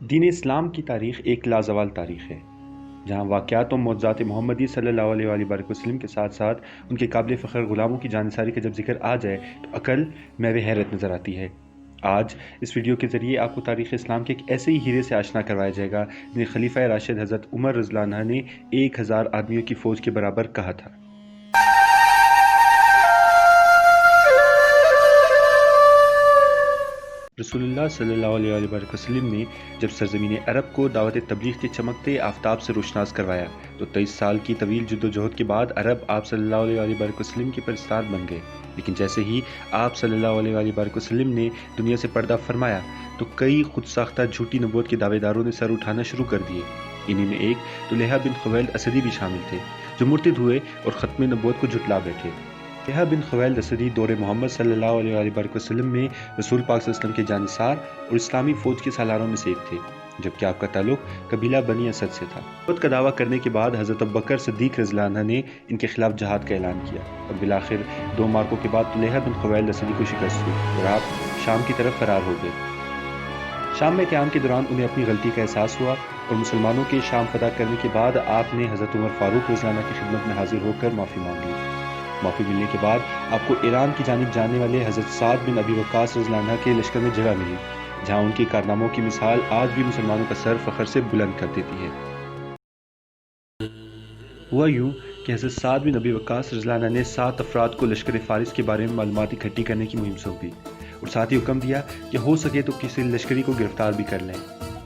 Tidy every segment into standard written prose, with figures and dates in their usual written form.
دین اسلام کی تاریخ ایک لازوال تاریخ ہے جہاں واقعات و معجزات محمدی صلی اللہ علیہ وآلہ وسلم کے ساتھ ساتھ ان کے قابل فخر غلاموں کی جانثاری کا جب ذکر آ جائے تو عقل محو حیرت نظر آتی ہے۔ آج اس ویڈیو کے ذریعے آپ کو تاریخ اسلام کے ایک ایسے ہی ہیرے سے آشنا کروایا جائے گا جنہیں خلیفہ راشد حضرت عمر رضی اللہ عنہ نے 1000 آدمیوں کی فوج کے برابر کہا تھا۔ رسول اللہ صلی اللہ علیہ وآلہ وسلم نے جب سرزمین عرب کو دعوت تبلیغ کے چمکتے آفتاب سے روشناس کروایا تو 23 سال کی طویل جد و جہد کے بعد عرب آپ صلی اللہ علیہ وآلہ وسلم کے پرستار بن گئے، لیکن جیسے ہی آپ صلی اللہ علیہ وآلہ وسلم نے دنیا سے پردہ فرمایا تو کئی خود ساختہ جھوٹی نبوت کے دعوے داروں نے سر اٹھانا شروع کر دیے۔ انہی میں ایک طلحہ بن خویلد اسدی بھی شامل تھے جو مرتد ہوئے اور ختم نبوت کو جھٹلا بیٹھے۔ طلحہ بن خویلد اسدی دور محمد صلی اللہ علیہ وآلہ وسلم میں رسول پاک صلی اللہ علیہ وسلم کے جانثار اور اسلامی فوج کے سالاروں میں سے ایک تھے، جبکہ آپ کا تعلق قبیلہ بنی اسد سے تھا۔ نبوت کا دعویٰ کرنے کے بعد حضرت ابوبکر صدیق رضی اللہ عنہ نے ان کے خلاف جہاد کا اعلان کیا اور بالآخر 2 مارکوں کے بعد طلحہ بن خویلد اسدی کو شکست ہوئی اور آپ شام کی طرف فرار ہو گئے۔ شام میں قیام کے دوران انہیں اپنی غلطی کا احساس ہوا اور مسلمانوں کے شام فتح کرنے کے بعد آپ نے حضرت عمر فاروق رضی اللہ عنہ کی خدمت میں حاضر ہو کر معافی مانگی۔ معافی ملنے کے بعد آپ کو ایران کی جانب جانے والے حضرت سعد بن ابی وقاص رضی اللہ عنہ کے لشکر میں جگہ ملی، جہاں ان کے کارناموں کی مثال آج بھی مسلمانوں کا سر فخر سے بلند کر دیتی ہے۔ ہوا یوں کہ حضرت سعد بن ابی وقاص رضی اللہ عنہ نے 7 افراد کو لشکر فارس کے بارے میں معلومات اکٹھی کرنے کی مہم سونپی اور ساتھ ہی حکم دیا کہ ہو سکے تو کسی لشکری کو گرفتار بھی کر لیں۔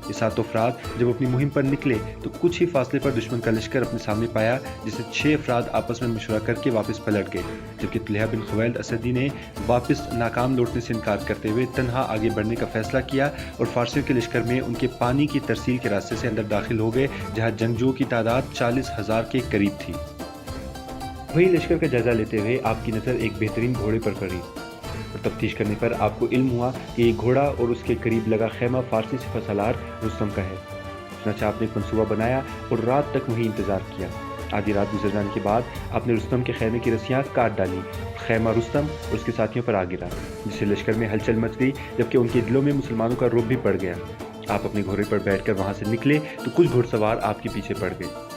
یہ 7 افراد جب اپنی مہم پر نکلے تو کچھ ہی فاصلے پر دشمن کا لشکر اپنے سامنے پایا، جس سے 6 افراد آپس میں مشورہ کر کے واپس پلٹ گئے، جبکہ طلحہ بن خویلد اسدی نے واپس ناکام لوٹنے سے انکار کرتے ہوئے تنہا آگے بڑھنے کا فیصلہ کیا اور فارسیوں کے لشکر میں ان کے پانی کی ترسیل کے راستے سے اندر داخل ہو گئے، جہاں جنگجوؤں کی تعداد 40,000 کے قریب تھی۔ وہی لشکر کا جائزہ لیتے ہوئے آپ کی نظر ایک بہترین گھوڑے پر پڑی اور تفتیش کرنے پر آپ کو علم ہوا کہ یہ گھوڑا اور اس کے قریب لگا خیمہ فارسی سپہ سالار رستم کا ہے۔ چنانچہ آپ نے ایک منصوبہ بنایا اور رات تک وہیں انتظار کیا۔ آدھی رات گزر جانے کے بعد آپ نے رستم کے خیمے کی رسیاں کاٹ ڈالی، خیمہ رستم اور اس کے ساتھیوں پر آ گرا، جس سے لشکر میں ہلچل مچ گئی، جبکہ ان کے دلوں میں مسلمانوں کا رعب بھی پڑ گیا۔ آپ اپنے گھوڑے پر بیٹھ کر وہاں سے نکلے تو کچھ گھڑ سوار آپ کے پیچھے پڑ گئے۔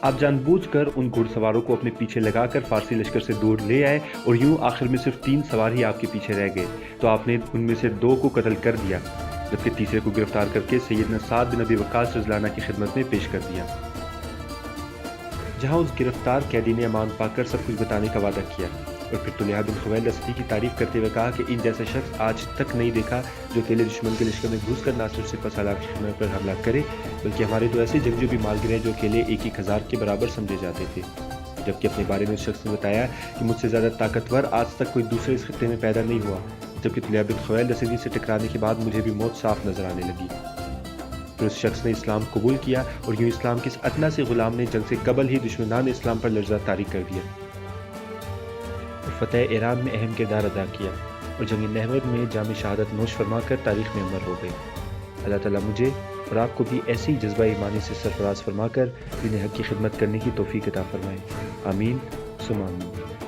آپ جان بوجھ کر ان گھڑ سواروں کو اپنے پیچھے لگا کر فارسی لشکر سے دور لے آئے اور یوں آخر میں صرف 3 سوار ہی آپ کے پیچھے رہ گئے تو آپ نے ان میں سے 2 کو قتل کر دیا، جبکہ تیسرے کو گرفتار کر کے سیدنا سعد بن ابی وقاص رضی اللہ عنہ کی خدمت میں پیش کر دیا، جہاں اس گرفتار قیدی نے امان پا کر سب کچھ بتانے کا وعدہ کیا اور پھر طلحہ بن خویلد اسدی کی تعریف کرتے ہوئے کہا کہ ان جیسا شخص آج تک نہیں دیکھا جو اکیلے دشمن کے لشکر میں گھس کر نہ صرف سپہ سالار کی خدمت پر حملہ کرے بلکہ ہمارے تو ایسے جنگجو بھی مال گرے جو اکیلے 1,000 کے برابر سمجھے جاتے تھے، جبکہ اپنے بارے میں اس شخص نے بتایا کہ مجھ سے زیادہ طاقتور آج تک کوئی دوسرے اس خطے میں پیدا نہیں ہوا، جبکہ طلحہ بن خویلد اسدی سے ٹکرانے کے بعد مجھے بھی موت صاف نظر آنے لگی۔ پھر اس شخص نے اسلام قبول کیا اور یوں اسلام کے اس ادنیٰ سے غلام نے جنگ سے قبل ہی دشمنان اسلام پر لرزہ طاری کر دیا اور فتح ایران میں اہم کردار ادا کیا اور جنگ نہروند میں جام شہادت نوش فرما کر تاریخ میں امر ہو گئے۔ اللہ تعالیٰ مجھے اور آپ کو بھی ایسی جذبہ ایمانی سے سرفراز فرما کر دین حق کی خدمت کرنے کی توفیق عطا فرمائے، آمین ثم آمین۔